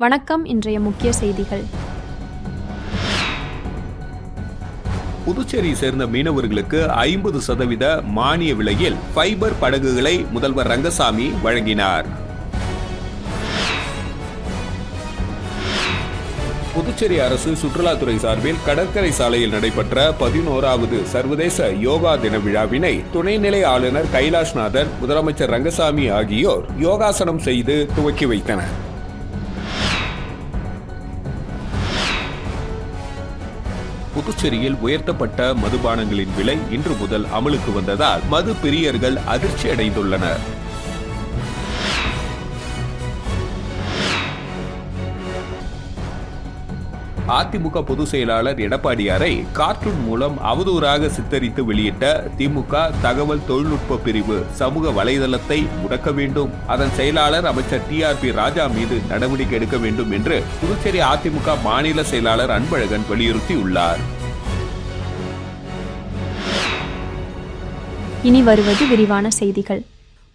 வணக்கம். இன்றைய முக்கிய செய்திகள். புதுச்சேரியை சேர்ந்த மீனவர்களுக்கு 50% மானிய விலையில் ஃபைபர் படகுகளை முதல்வர் ரங்கசாமி வழங்கினார். புதுச்சேரி அரசு சுற்றுலாத்துறை சார்பில் கடற்கரை சாலையில் நடைபெற்ற 11வது சர்வதேச யோகா தின விழாவினை துணைநிலை ஆளுநர் கைலாஷ்நாதன், முதலமைச்சர் ரங்கசாமி ஆகியோர் யோகாசனம் செய்து துவக்கி வைத்தனர். புதுச்சேரியில் உயர்த்தப்பட்ட மதுபானங்களின் விலை இன்று முதல் அமலுக்கு வந்ததால் மது பிரியர்கள் அதிர்ச்சி அடைந்துள்ளனர். அதிமுக பொதுச் செயலாளர் எடப்பாடியாரை கார்ட்டூன் மூலம் அவதூறாக சித்தரித்து வெளியிட்ட திமுக தகவல் தொழில்நுட்ப பிரிவு சமூக வலைதளத்தை முடக்க வேண்டும், அதன் செயலாளர் அமைச்சர் TRP ராஜா மீது நடவடிக்கை எடுக்க வேண்டும் என்று புதுச்சேரி அதிமுக மாநில செயலாளர் அன்பழகன் வலியுறுத்தியுள்ளார். இனி வருவது விரிவான செய்திகள்.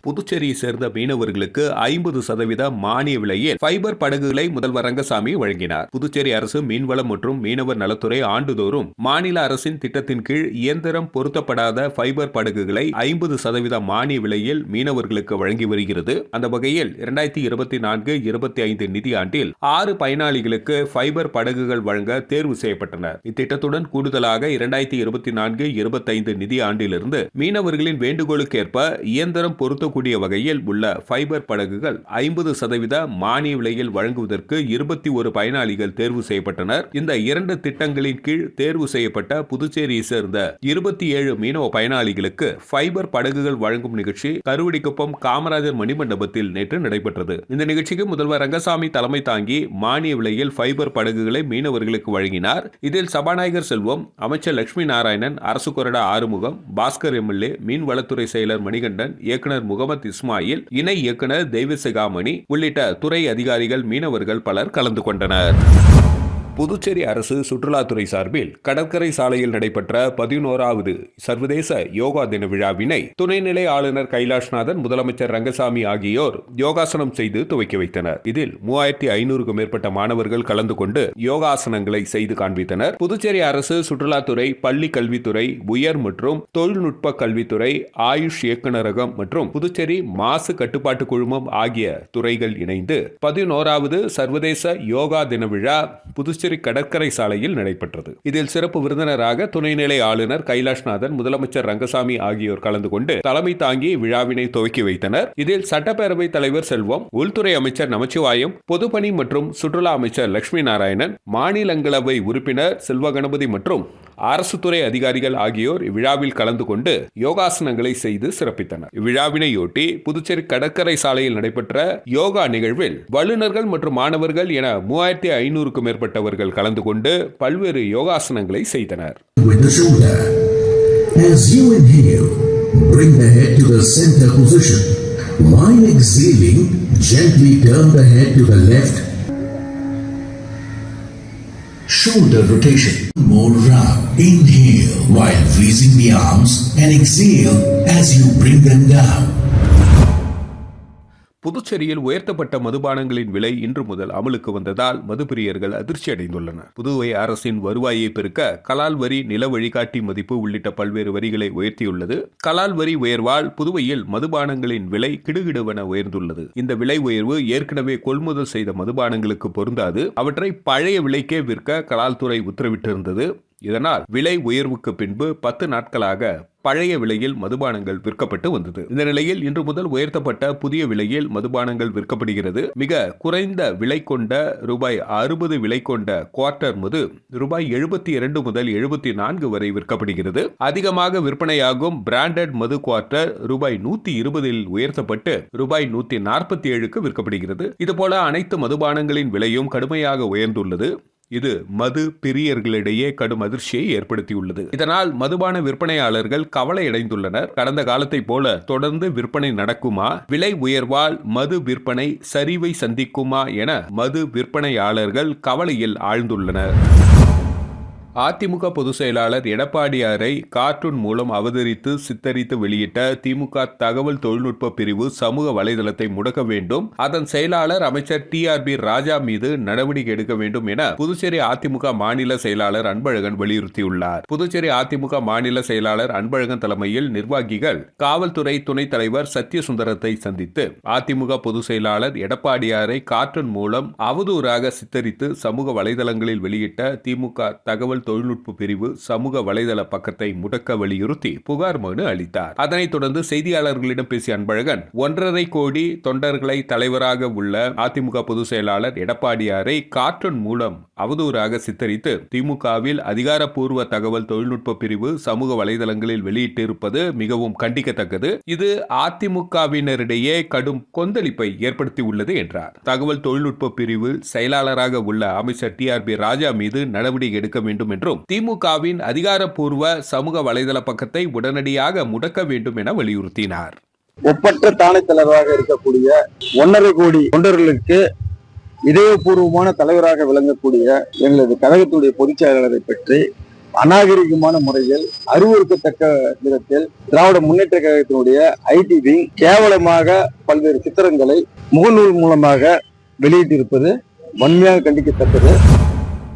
புதுச்சேரியை சேர்ந்த மீனவர்களுக்கு 50% மானிய விலையில் ஃபைபர் படகுகளை முதல்வர் ரங்கசாமி வழங்கினார். புதுச்சேரி அரசு மீன்வளம் மற்றும் மீனவர் நலத்துறை ஆண்டுதோறும் மாநில அரசின் திட்டத்தின் கீழ் இயந்திரம் பொருத்தப்படாத ஃபைபர் படகுகளை 50% மானிய விலையில் மீனவர்களுக்கு வழங்கி வருகிறது. அந்த வகையில் 2024-25 நிதியாண்டில் 6 பயனாளிகளுக்கு ஃபைபர் படகுகள் வழங்க தேர்வு செய்யப்பட்டனர். இத்திட்டத்துடன் கூடுதலாக 2024-25 நிதியாண்டிலிருந்து மீனவர்களின் வேண்டுகோளுக்கேற்ப இயந்திரம் பொருத்த வகையில் உள்ள ஃபைபர் படகுகள் 50% மானிய விலையில் வழங்குவதற்கு 21 பயனாளிகள் தேர்வு செய்யப்பட்டனர். இந்த 2 திட்டங்களின் கீழ் தேர்வு செய்யப்பட்ட புதுச்சேரியை சேர்ந்த 27 மீனவ பயனாளிகளுக்கு ஃபைபர் படகுகள் வழங்கும் நிகழ்ச்சி கருவடிக்குப்பம் காமராஜர் மணிமண்டபத்தில் நேற்று நடைபெற்றது. இந்த நிகழ்ச்சிக்கு முதல்வர் ரங்கசாமி தலைமை தாங்கி மானிய விலையில் ஃபைபர் படகுகளை மீனவர்களுக்கு வழங்கினார். இதில் சபாநாயகர் செல்வம், அமைச்சர் லட்சுமி நாராயணன், அரசு கொறடா ஆறுமுகம், பாஸ்கர் MLA, மீன்வளத்துறை செயலர் மணிகண்டன், இயக்குனர் முகமது இஸ்மாயில், இணை இயக்குனர் தெய்வசிகாமணி உள்ளிட்ட துறை அதிகாரிகள், மீனவர்கள் பலர் கலந்து கொண்டனர். புதுச்சேரி அரசு சுற்றுலாத்துறை சார்பில் கடற்கரை சாலையில் நடைபெற்ற 11வது சர்வதேச யோகா தின விழாவினை துணைநிலை ஆளுநர் கைலாஷ்நாதன், முதலமைச்சர் ரங்கசாமி ஆகியோர் யோகாசனம் செய்து துவக்கி வைத்தனர். இதில் 3500க்கும் மேற்பட்ட மாணவர்கள் கலந்து கொண்டு யோகாசனங்களை செய்து காண்பித்தனர். புதுச்சேரி அரசு சுற்றுலாத்துறை, பள்ளி கல்வித்துறை, உயர் மற்றும் தொழில்நுட்ப கல்வித்துறை, ஆயுஷ் இயக்குநரகம் மற்றும் புதுச்சேரி மாசு கட்டுப்பாட்டு குழுமம் ஆகிய துறைகள் இணைந்து 11வது சர்வதேச யோகா தின விழா புதுச்சேரி கடற்கரை சாலையில் நடைபெற்றது. இதில் சிறப்பு விருந்தினராக துணைநிலை ஆளுநர் கைலாஷ்நாதன், முதலமைச்சர் ரங்கசாமி ஆகியோர் கலந்து கொண்டு தலைமை தாங்கி விழாவினை துவக்கி வைத்தனர். இதில் சட்டப்பேரவைத் தலைவர் செல்வம், உள்துறை அமைச்சர் நமச்சிவாயம், பொதுப்பணி மற்றும் சுற்றுலா அமைச்சர் லட்சுமி நாராயணன், மாநிலங்களவை உறுப்பினர் செல்வ கணபதி மற்றும் அரசு துறை அதிகாரிகள் ஆகியோர் இவ்விழாவில் கலந்து கொண்டு யோகாசனங்களை செய்து சிறப்பித்தனர். இவ்விழாவினையொட்டி புதுச்சேரி கடற்கரை சாலையில் நடைபெற்ற யோகா நிகழ்வில் வல்லுநர்கள் மற்றும் மாணவர்கள் என 3500க்கும் மேற்பட்டவர்கள் கலந்து கொண்டு பல்வேறு யோகாசனங்களை செய்தனர். As you inhale, bring the head to the center position. While exhaling, gently turn the head to the left. Shoulder rotation. More round. Inhale while releasing the arms and exhale as you bring them down. புதுச்சேரியில் உயர்த்தப்பட்ட மதுபானங்களின் விலை இன்று முதல் அமலுக்கு வந்ததால் மதுப்பிரியர்கள் அதிர்ச்சி அடைந்துள்ளனர். புதுவை அரசின் வருவாயை பெருக்க கலால் வரி, நில வழிகாட்டி மதிப்பு உள்ளிட்ட பல்வேறு வரிகளை உயர்த்தியுள்ளது. கலால் வரி உயர்வால் புதுவையில் மதுபானங்களின் விலை கிடுகிடுவென உயர்ந்துள்ளது. இந்த விலை உயர்வு ஏற்கனவே கொள்முதல் செய்த மதுபானங்களுக்கு பொருந்தாது. அவற்றை பழைய விலைக்கே விற்க கலால் துறை உத்தரவிட்டிருந்தது. இதனால் விலை உயர்வுக்கு பின்பு 10 நாட்களாக பழைய விலையில் மதுபானங்கள் விற்கப்பட்டு வந்தது. இந்த நிலையில் இன்று முதல் உயர்த்தப்பட்ட புதிய விலையில் மதுபானங்கள் விற்கப்படுகிறது. மிக குறைந்த விலை கொண்ட ₹60 விலை கொண்ட குவார்ட்டர் மது ₹72 முதல் 74 வரை விற்கப்படுகிறது. அதிகமாக விற்பனையாகும் பிராண்டட் மது குவார்ட்டர் ₹120 உயர்த்தப்பட்டு ₹147க்கு விற்கப்படுகிறது. இதுபோல அனைத்து மதுபானங்களின் விலையும் கடுமையாக உயர்ந்துள்ளது. இது மது பிரியர்களிடையே கடும் அதிர்ச்சியை ஏற்படுத்தியுள்ளது. இதனால் மதுபான விற்பனையாளர்கள் கவலையடைந்துள்ளனர். கடந்த காலத்தை போல தொடர்ந்து விற்பனை நடக்குமா, விலை உயர்வால் மது விற்பனை சரிவை சந்திக்குமா என மது விற்பனையாளர்கள் கவலையில் ஆழ்ந்துள்ளனர். அதிமுக பொதுச் செயலாளர் எடப்பாடியாரை கார்ட்டூன் மூலம் அவதரித்து சித்தரித்து வெளியிட்ட திமுக தகவல் தொழில்நுட்ப பிரிவு சமூக வலைதளத்தை முடக்க வேண்டும், அதன் செயலாளர் அமைச்சர் TRB ராஜா மீது நடவடிக்கை எடுக்க வேண்டும் என புதுச்சேரி அதிமுக மாநில செயலாளர் அன்பழகன் வலியுறுத்தியுள்ளார். புதுச்சேரி அதிமுக மாநில செயலாளர் அன்பழகன் தலைமையில் நிர்வாகிகள் காவல்துறை துணைத் தலைவர் சத்யசுந்தரத்தை சந்தித்து அதிமுக பொதுச் செயலாளர் எடப்பாடியாரை கார்ட்டூன் மூலம் அவதூறாக சித்தரித்து சமூக வலைதளங்களில் வெளியிட்ட திமுக தகவல் தொழில்நுட்ப பிரிவு சமூக வலைதள பக்கத்தை முடக்க வலியுறுத்தி புகார் மனு அளித்தார். அதனைத் தொடர்ந்து செய்தியாளர்களிடம் பேசிய அன்பழகன் 1.5 கோடி தொண்டர்களை தலைவராக உள்ள அதிமுக பொதுச் செயலாளர் எடப்பாடியாரை கார்ட்டூன் மூலம் அவதூறாக சித்தரித்து திமுகவில் அதிகாரப்பூர்வ தகவல் தொழில்நுட்ப பிரிவு சமூக வலைதளங்களில் வெளியிட்டிருப்பது மிகவும் கண்டிக்கத்தக்கது. இது அதிமுகவினரிடையே கடும் கொந்தளிப்பை ஏற்படுத்தியுள்ளது என்றார். தகவல் தொழில்நுட்ப பிரிவு செயலாளராக உள்ள அமைச்சர் TRB ராஜா மீது நடவடிக்கை எடுக்க வேண்டும் என்றும் திமுகவின் அதிகாரப்பூர்வ சமூக வலைதள பக்கத்தை உடனடியாக முடக்க வேண்டும் என வலியுறுத்தினார். ஒப்பற்ற தானை தலைவராக இருக்கக்கூடிய 1.5 கோடி தொண்டர்களுக்கு இதயபூர்வமான தலைவராக விளங்கக்கூடிய எங்களது கழகத்துடைய பொதுச் செயலாளரை பற்றி அநாகரிகமான முறையில் அருவருக்கத்தக்க விதத்தில் திராவிட முன்னேற்ற கழகத்தினுடைய IT விங் கேவலமாக பல்வேறு சித்திரங்களை முகநூல் மூலமாக வெளியிட்டிருப்பது வன்மையாக கண்டிக்கத்தக்கது.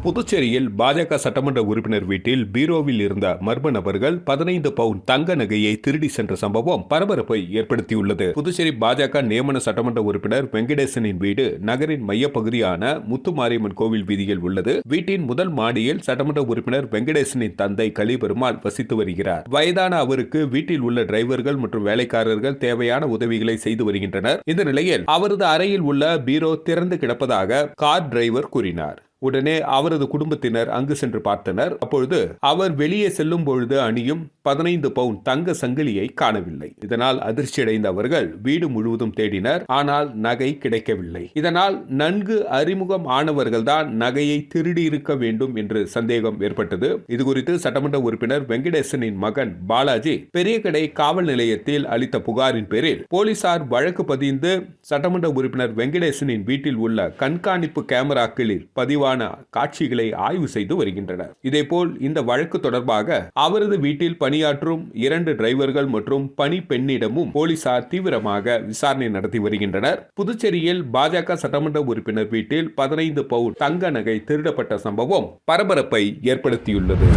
புதுச்சேரியில் பாஜக சட்டமன்ற உறுப்பினர் வீட்டில் பீரோவில் இருந்த மர்ம நபர்கள் 15 பவுன் தங்க நகையை திருடி சென்ற சம்பவம் பரபரப்பை ஏற்படுத்தியுள்ளது. புதுச்சேரி பாஜக நியமன சட்டமன்ற உறுப்பினர் வெங்கடேசனின் வீடு நகரின் மையப்பகுதியான முத்துமாரியம்மன் கோவில் வீதியில் உள்ளது. வீட்டின் முதல் மாடியில் சட்டமன்ற உறுப்பினர் வெங்கடேசனின் தந்தை கலிபெருமாள் வசித்து வருகிறார். வயதான அவருக்கு வீட்டில் உள்ள டிரைவர்கள் மற்றும் வேலைக்காரர்கள் தேவையான உதவிகளை செய்து வருகின்றனர். இந்த நிலையில் அவரது அறையில் உள்ள பீரோ திறந்து கிடப்பதாக கார் டிரைவர் கூறினார். உடனே அவரது குடும்பத்தினர் அங்கு சென்று பார்த்தனர். அப்பொழுது அவர் வெளியே செல்லும் பொழுது அணியும் 15 பவுன் தங்க சங்கிலியை காணவில்லை. இதனால் அதிர்ச்சியடைந்த அவர்கள் வீடு முழுவதும் தேடினர். ஆனால் நகை கிடைக்கவில்லை. இதனால் நன்கு அறிமுகம் ஆனவர்கள் தான் நகையை திருடி இருக்க வேண்டும் என்று சந்தேகம் ஏற்பட்டது. இதுகுறித்து சட்டமன்ற உறுப்பினர் வெங்கடேசனின் மகன் பாலாஜி பெரியகடை காவல் நிலையத்தில் அளித்த புகாரின் பேரில் போலீசார் வழக்கு பதிந்து சட்டமன்ற உறுப்பினர் வெங்கடேசனின் வீட்டில் உள்ள கண்காணிப்பு கேமராக்களில் பதிவான காட்சிகளை ஆய்வு செய்து வருகின்றனர். இதேபோல் இந்த வழக்கு தொடர்பாக அவரது வீட்டில் பணியாற்றும் 2 டிரைவர்கள் மற்றும் பணி பெண்ணிடமும் போலீசார் தீவிரமாக விசாரணை நடத்தி வருகின்றனர். புதுச்சேரியில் பாஜக சட்டமன்ற உறுப்பினர் வீட்டில் 15 பவுன் தங்க நகை திருடப்பட்ட சம்பவம் பரபரப்பை ஏற்படுத்தியுள்ளது.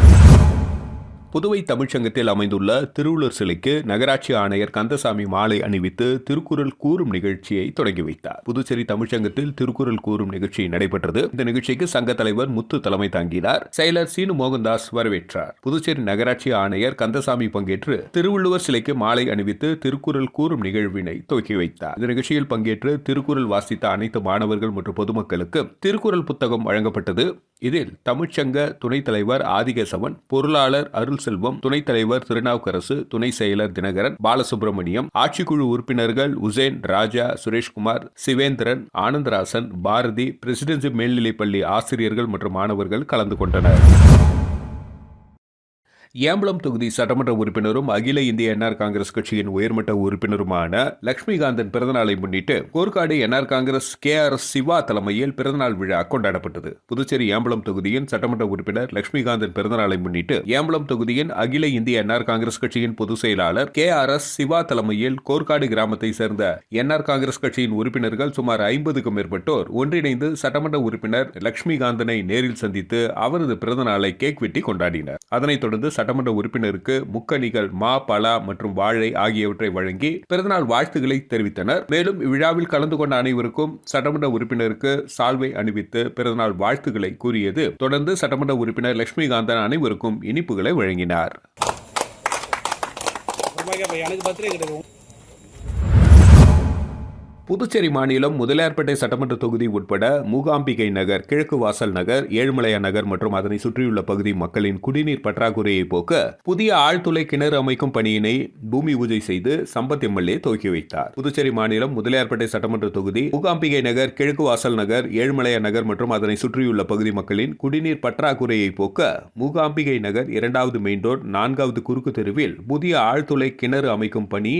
புதுவை தமிழ்ச்சங்கத்தில் அமைந்துள்ள திருவள்ளுவர் சிலைக்கு நகராட்சி ஆணையர் கந்தசாமி மாலை அணிவித்து திருக்குறள் கூறும் நிகழ்ச்சியை தொடங்கி வைத்தார். புதுச்சேரி தமிழ்ச்சங்கத்தில் திருக்குறள் கூறும் நிகழ்ச்சி நடைபெற்றது. இந்த நிகழ்ச்சிக்கு சங்க தலைவர் முத்து தலைமை தாங்கினார். செயலர் சீனு மோகன்தாஸ் வரவேற்றார். புதுச்சேரி நகராட்சி ஆணையர் கந்தசாமி பங்கேற்று திருவள்ளுவர் சிலைக்கு மாலை அணிவித்து திருக்குறள் கூறும் நிகழ்வினை துவக்கி வைத்தார். இந்த நிகழ்ச்சியில் பங்கேற்று திருக்குறள் வாசித்த அனைத்து மாணவர்கள் மற்றும் பொதுமக்களுக்கு திருக்குறள் புத்தகம் வழங்கப்பட்டது. இதில் தமிழ்ச்சங்க துணைத் தலைவர் ஆதிகேசவன், பொருளாளர் அருள் செல்வம், துணைத் தலைவர் திருநாவுக்கரசு, துணை செயலர் தினகரன், பாலசுப்ரமணியம், ஆட்சிக்குழு உறுப்பினர்கள் உசேன், ராஜா, சுரேஷ்குமார், சிவேந்திரன், ஆனந்தராசன், பாரதி, பிரசிடென்சி மேல்நிலைப்பள்ளி ஆசிரியர்கள் மற்றும் மாணவர்கள் கலந்து கொண்டனர். ஏம்பலம் தொகுதி சட்டமன்ற உறுப்பினரும் அகில இந்திய என்ஆர் காங்கிரஸ் கட்சியின் உயர்மட்ட உறுப்பினருமான லட்சுமிகாந்தன் பிறந்தநாளை முன்னிட்டு கோர்க்காடு என்ஆர் காங்கிரஸ் KRS சிவா தலைமையில் பிறந்தநாள் விழா கொண்டாடப்பட்டது. புதுச்சேரி ஏம்பலம் தொகுதியின் சட்டமன்ற உறுப்பினர் லட்சுமிகாந்தன் பிறந்தநாளை முன்னிட்டு ஏம்பலம் தொகுதியின் அகில இந்திய என்ஆர் காங்கிரஸ் கட்சியின் பொதுச் செயலாளர் KRS சிவா தலைமையில் கோர்க்காடு கிராமத்தை சேர்ந்த என்ஆர் காங்கிரஸ் கட்சியின் உறுப்பினர்கள் சுமார் 50க்கும் மேற்பட்டோர் ஒன்றிணைந்து சட்டமன்ற உறுப்பினர் லட்சுமிகாந்தனை நேரில் சந்தித்து அவரது பிறந்தநாளை கேக் வெட்டி கொண்டாடினர். அதனைத் தொடர்ந்து சட்டமன்ற உறுப்பினருக்கு முக்கணிகள் மா, பலா மற்றும் வாழை ஆகியவற்றை வழங்கி பிறந்தநாள் வாழ்த்துக்களை தெரிவித்தனர். மேலும் இவ்விழாவில் கலந்து கொண்ட அனைவருக்கும் சட்டமன்ற உறுப்பினருக்கு சால்வை அணிவித்து பிறந்தநாள் வாழ்த்துக்களை கூறியது. தொடர்ந்து சட்டமன்ற உறுப்பினர் லட்சுமிகாந்தன் அனைவருக்கும் இனிப்புகளை வழங்கினார். புதுச்சேரி மாநிலம் முதலியார்பேட்டை சட்டமன்ற தொகுதி உட்பட மூகாம்பிகை நகர், கிழக்கு வாசல் நகர், ஏழுமலையா நகர் மற்றும் அதனை சுற்றியுள்ள பகுதி மக்களின் குடிநீர் பற்றாக்குறையை போக்க புதிய ஆழ்துளை கிணறு அமைக்கும் பணியினை பூமி பூஜை செய்து சம்பத் MLA துவக்கி வைத்தார். புதுச்சேரி மாநிலம் முதலியார்பேட்டை சட்டமன்ற தொகுதி மூகாம்பிகை நகர், கிழக்கு வாசல் நகர், ஏழுமலையா நகர் மற்றும் அதனை சுற்றியுள்ள பகுதி மக்களின் குடிநீர் பற்றாக்குறையை போக்க மூகாம்பிகை நகர் 2வது மெயின் ரோட் 4வது குறுக்கு தெருவில் புதிய ஆழ்துளை கிணறு அமைக்கும் பணி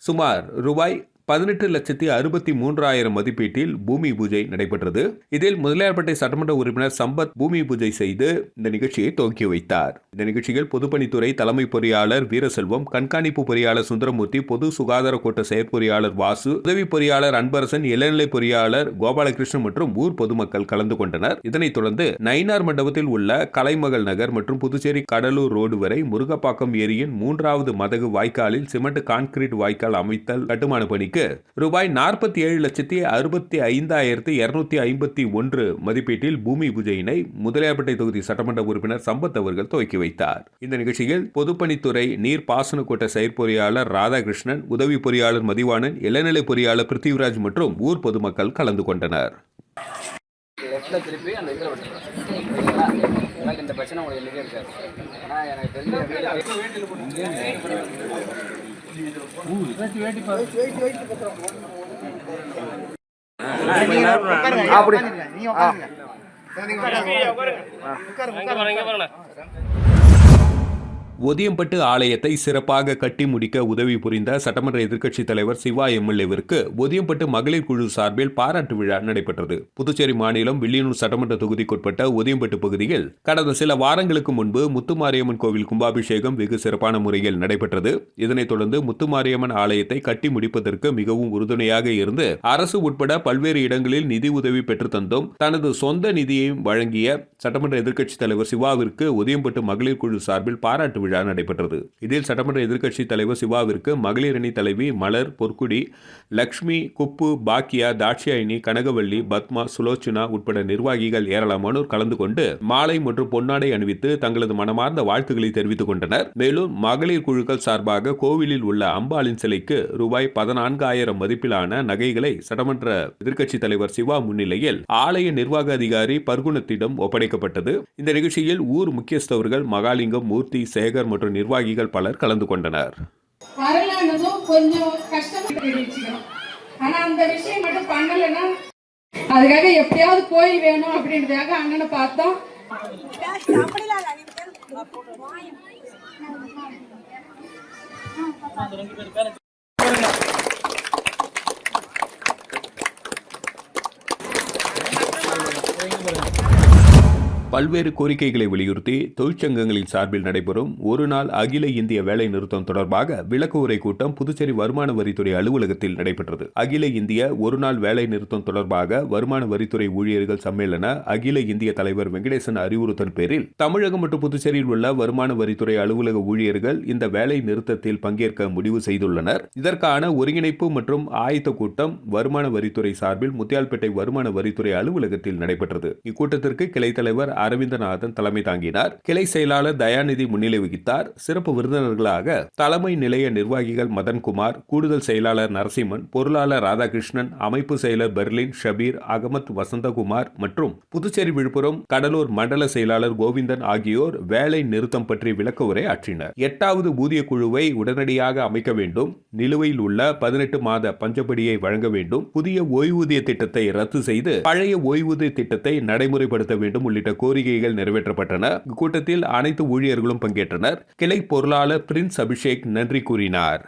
சுமார் ரூபாய் 18,63,000 மதிப்பீட்டில் பூமி பூஜை நடைபெற்றது. இதில் முதலியார்பேட்டை சட்டமன்ற உறுப்பினர் சம்பத் பூமி பூஜை செய்து இந்த நிகழ்ச்சியை துவக்கி வைத்தார். இந்த நிகழ்ச்சியில் பொதுப்பணித்துறை தலைமை பொறியாளர் வீரசெல்வம், கண்காணிப்பு பொறியாளர் சுந்தரமூர்த்தி, பொது சுகாதார கோட்ட செயற்பொறியாளர் வாசு, உதவி பொறியாளர் அன்பரசன், இளநிலை பொறியாளர் கோபாலகிருஷ்ணன் மற்றும் ஊர் பொதுமக்கள் கலந்து கொண்டனர். இதனைத் தொடர்ந்து நயினார் மண்டபத்தில் உள்ள கலைமகள் நகர் மற்றும் புதுச்சேரி கடலூர் ரோடு வரை முருகப்பாக்கம் ஏரியின் 3வது மதகு வாய்க்காலில் சிமெண்ட் கான்கிரீட் வாய்க்கால் அமைத்தல் கட்டுமான பணிக்கு ரூபாய் 47,65,251 மதிப்பீட்டில் பூமி பூஜையினை முதலியார்பேட்டை தொகுதி சட்டமன்ற உறுப்பினர் சம்பத் அவர்கள் துவக்கி வைத்தார். இந்த நிகழ்ச்சியில் பொதுப்பணித்துறை நீர் பாசன கோட்ட செயற்பொறியாளர் ராதாகிருஷ்ணன், உதவி பொறியாளர் மதிவாணன், இளநிலை பொறியாளர் பிருத்திவிராஜ் மற்றும் ஊர் பொதுமக்கள் கலந்து கொண்டனர். இந்த பிரச்சனை உங்களுக்கு இருக்காது. ஆனால் எனக்கு ஒதியம்பட்டு ஆலயத்தை சிறப்பாக கட்டி முடிக்க உதவி புரிந்த சட்டமன்ற எதிர்க்கட்சித் தலைவர் சிவா எம்எல்ஏவிற்கு ஒதியம்பட்டு மகளிர் குழு சார்பில் பாராட்டு விழா நடைபெற்றது. புதுச்சேரி மாநிலம் வில்லியனூர் சட்டமன்ற தொகுதிக்குட்பட்ட ஒதியம்பட்டு பகுதியில் கடந்த சில வாரங்களுக்கு முன்பு முத்துமாரியம்மன் கோவில் கும்பாபிஷேகம் வெகு சிறப்பான முறையில் நடைபெற்றது. இதனைத் தொடர்ந்து முத்துமாரியம்மன் ஆலயத்தை கட்டி முடிப்பதற்கு மிகவும் உறுதுணையாக இருந்து அரசு உட்பட பல்வேறு இடங்களில் நிதி உதவி பெற்று தந்தோம். தனது சொந்த நிதியையும் வழங்கிய சட்டமன்ற எதிர்க்கட்சித் தலைவர் சிவாவிற்கு ஒதியம்பட்டு மகளிர் குழு சார்பில் பாராட்டு விழா நடைபெற்றது. இதில் சட்டமன்ற எதிர்க்கட்சி தலைவர் சிவாவிற்கு மகளிர் அணி தலைவி மலர், பொற்குடி, லக்ஷ்மி, குப்பு, பாக்கியா, தாட்சியாயினி, கனகவள்ளி, பத்மா, சுலோச்சனா உட்பட நிர்வாகிகள் ஏராளமானோர் கலந்து கொண்டு மாலை மற்றும் பொன்னாடை அணிவித்து தங்களது மனமார்ந்த வாழ்த்துக்களை தெரிவித்துக் கொண்டனர். மேலும் மகளிர் குழுக்கள் சார்பாக கோவிலில் உள்ள அம்பாளின் சிலைக்கு ரூபாய் 14,000 மதிப்பிலான நகைகளை சட்டமன்ற எதிர்க்கட்சி தலைவர் சிவா முன்னிலையில் ஆலய நிர்வாக அதிகாரி பர்குணத்திடம் ஒப்படைக்கப்பட்டது. இந்த நிகழ்ச்சியில் ஊர் முக்கியஸ்தவர்கள் மகாலிங்கம், மூர்த்தி, சேகர் மற்றும் நிர்வாகிகள் பலர் கலந்து கொண்டனர். கொஞ்சம் கஷ்டப்பட்டு ஆனா அந்த விஷயம் மட்டும் பண்ணலன்னா அதுக்காக எப்படியாவது கோயில் வேணும் அப்படின்றதுக்காக அண்ணனை பார்த்தோம். பல்வேறு கோரிக்கைகளை வலியுறுத்தி தொழிற்சங்கங்களின் சார்பில் நடைபெறும் ஒரு நாள் அகில இந்திய வேலை நிறுத்தம் தொடர்பாக விளக்க உரை கூட்டம் புதுச்சேரி வருமான வரித்துறை அலுவலகத்தில் நடைபெற்றது. அகில இந்திய ஒரு நாள் வேலை நிறுத்தம் தொடர்பாக வருமான வரித்துறை ஊழியர்கள் சம்மேளன அகில இந்திய தலைவர் வெங்கடேசன் அறிவுறுத்தல் பேரில் தமிழகம் மற்றும் புதுச்சேரியில் உள்ள வருமான வரித்துறை அலுவலக ஊழியர்கள் இந்த வேலை நிறுத்தத்தில் பங்கேற்க முடிவு செய்துள்ளனர். இதற்கான ஒருங்கிணைப்பு மற்றும் ஆயத்த கூட்டம் வருமான வரித்துறை சார்பில் முத்தியால்பேட்டை வருமான வரித்துறை அலுவலகத்தில் நடைபெற்றது. இக்கூட்டத்திற்கு கிளை தலைவர் அரவிந்தநாதன் தலைமை தாங்கினார். கிளை செயலாளர் தயாநிதி முன்னிலை வகித்தார். சிறப்பு விருந்தினர்களாக தலைமை நிலைய நிர்வாகிகள் மதன்குமார், கூடுதல் செயலாளர் நரசிம்மன், பொருளாளர் ராதாகிருஷ்ணன், அமைப்பு செயலர் பெர்லின், ஷபீர், அகமத், வசந்தகுமார் மற்றும் புதுச்சேரி, விழுப்புரம், கடலூர் மண்டல செயலாளர் கோவிந்தன் ஆகியோர் வேலை நிறுத்தம் பற்றி விளக்க உரை ஆற்றினர். 8வது ஊதிய குழுவை உடனடியாக அமைக்க வேண்டும், நிலுவையில் உள்ள 18 மாத பஞ்சப்படியை வழங்க வேண்டும், புதிய ஓய்வூதிய திட்டத்தை ரத்து செய்து பழைய ஓய்வூதிய திட்டத்தை நடைமுறைப்படுத்த வேண்டும் உள்ளிட்ட கோரிக்கைகள் நிறைவேற்றப்பட்டன. கூட்டத்தில் அனைத்து ஊழியர்களும் பங்கேற்றனர். கிளை பொருளாளர் பிரின்ஸ் அபிஷேக் நன்றி கூறினார்.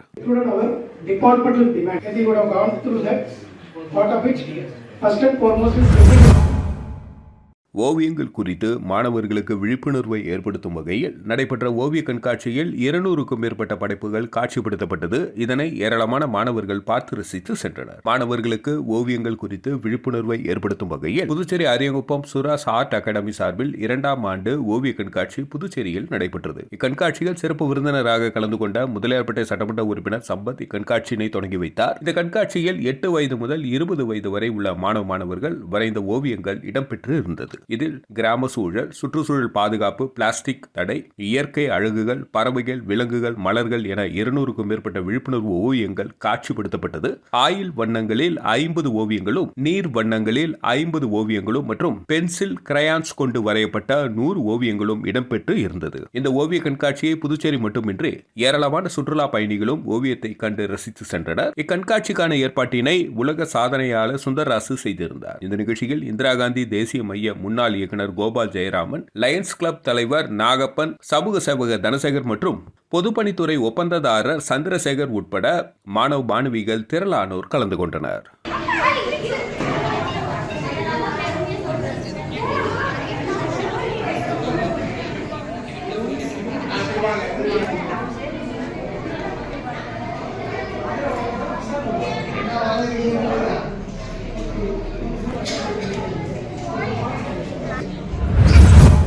ஓவியங்கள் குறித்து மாணவர்களுக்கு விழிப்புணர்வை ஏற்படுத்தும் வகையில் நடைபெற்ற ஓவிய கண்காட்சியில் 200க்கும் மேற்பட்ட படைப்புகள் காட்சிப்படுத்தப்பட்டது. இதனை ஏராளமான மாணவர்கள் பார்த்து ரசித்து சென்றனர். மாணவர்களுக்கு ஓவியங்கள் குறித்து விழிப்புணர்வை ஏற்படுத்தும் வகையில் புதுச்சேரி அரியங்குப்பம் சுராஸ் ஆர்ட் அகாடமி சார்பில் 2ஆம் ஆண்டு ஓவிய கண்காட்சி புதுச்சேரியில் நடைபெற்றது. இக்கண்காட்சியில் சிறப்பு விருந்தினராக கலந்து கொண்ட முதலியார்பேட்டை சட்டமன்ற உறுப்பினர் சம்பத் இக்கண்காட்சியினை தொடங்கி வைத்தார். இந்த கண்காட்சியில் 8 வயது முதல் 20 வயது வரை உள்ள மாணவர்கள் வரைந்த ஓவியங்கள் இடம்பெற்று இருந்தது. இதில் கிராம சூழல், சுற்றுச்சூழல் பாதுகாப்பு, பிளாஸ்டிக் தடை, இயற்கை அழகுகள், பறவைகள், விலங்குகள், மலர்கள் என 200க்கும் மேற்பட்ட விழிப்புணர்வு ஓவியங்கள் காட்சிப்படுத்தப்பட்டது. ஆயில் வண்ணங்களில் 50 ஓவியங்களும், நீர் வண்ணங்களில் 50 ஓவியங்களும் மற்றும் பென்சில், கிரையான்ஸ் கொண்டு வரையப்பட்ட 100 ஓவியங்களும் இடம்பெற்று இருந்தது. இந்த ஓவிய கண்காட்சியை புதுச்சேரி மட்டுமின்றி ஏராளமான சுற்றுலா பயணிகளும் ஓவியத்தை கண்டு ரசித்து சென்றனர். இக்கண்காட்சிக்கான ஏற்பாட்டினை உலக சாதனையாளர் சுந்தர்ராசு செய்திருந்தார். இந்த நிகழ்ச்சியில் இந்திரா காந்தி தேசிய மைய முன்னாள் இயக்குனர் கோபால் ஜெயராமன், லயன்ஸ் கிளப் தலைவர் நாகப்பன், சமூக சேவகர் தனசேகர் மற்றும் பொதுப்பணித்துறை ஒப்பந்ததாரர் சந்திரசேகர் உட்பட மாணவ மாணவிகள் திரளானோர் கலந்து கொண்டனர்.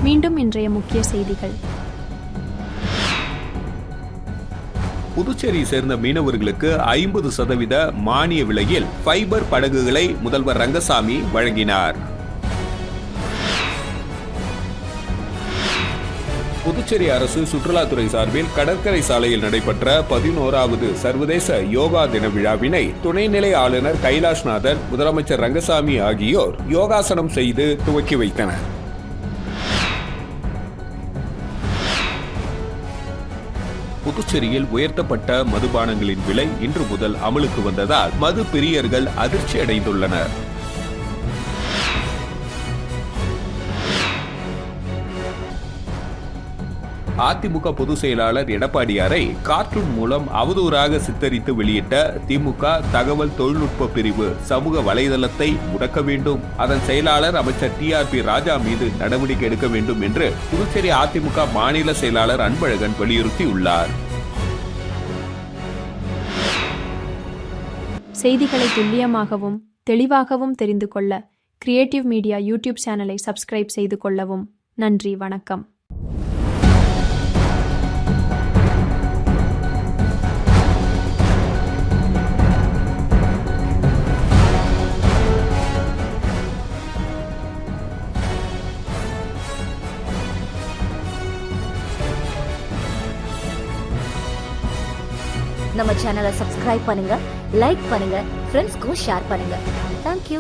மீண்டும் இன்றைய முக்கிய செய்திகள். புதுச்சேரியை சேர்ந்த மீனவர்களுக்கு 50% மானிய விலையில் ஃபைபர் படகுகளை முதல்வர் ரங்கசாமி வழங்கினார். புதுச்சேரி அரசு சுற்றுலாத்துறை சார்பில் கடற்கரை சாலையில் நடைபெற்ற 11வது சர்வதேச யோகா தின விழாவினை துணைநிலை ஆளுநர் கைலாஷ்நாதன், முதலமைச்சர் ரங்கசாமி ஆகியோர் யோகாசனம் செய்து துவக்கி வைத்தனர். புதுச்சேரியில் உயர்த்தப்பட்ட மதுபானங்களின் விலை இன்று முதல் அமலுக்கு வந்ததால் மது பிரியர்கள் அதிர்ச்சி அடைந்துள்ளனர். அதிமுக பொதுச் செயலாளர் எடப்பாடியாரை கார்ட்டூன் மூலம் அவதூறாக சித்தரித்து வெளியிட்ட திமுக தகவல் தொழில்நுட்ப பிரிவு சமூக வலைதளத்தை முடக்க வேண்டும், அதன் செயலாளர் அமைச்சர் TRP ராஜா மீது நடவடிக்கை எடுக்க வேண்டும் என்று புதுச்சேரி அதிமுக மாநில செயலாளர் அன்பழகன் வலியுறுத்தியுள்ளார். செய்திகளை துல்லியமாகவும் தெளிவாகவும் தெரிந்து கொள்ள கிரியேட்டிவ் மீடியா யூடியூப் சேனலை சப்ஸ்கிரைப் செய்து கொள்ளவும். நன்றி, வணக்கம். நம்ம சேனலை சப்ஸ்கிரைப் பண்ணுங்க, லைக் பண்ணுங்க, ஃப்ரெண்ட்ஸ்க்கும் ஷேர் பண்ணுங்க. தேங்க்யூ.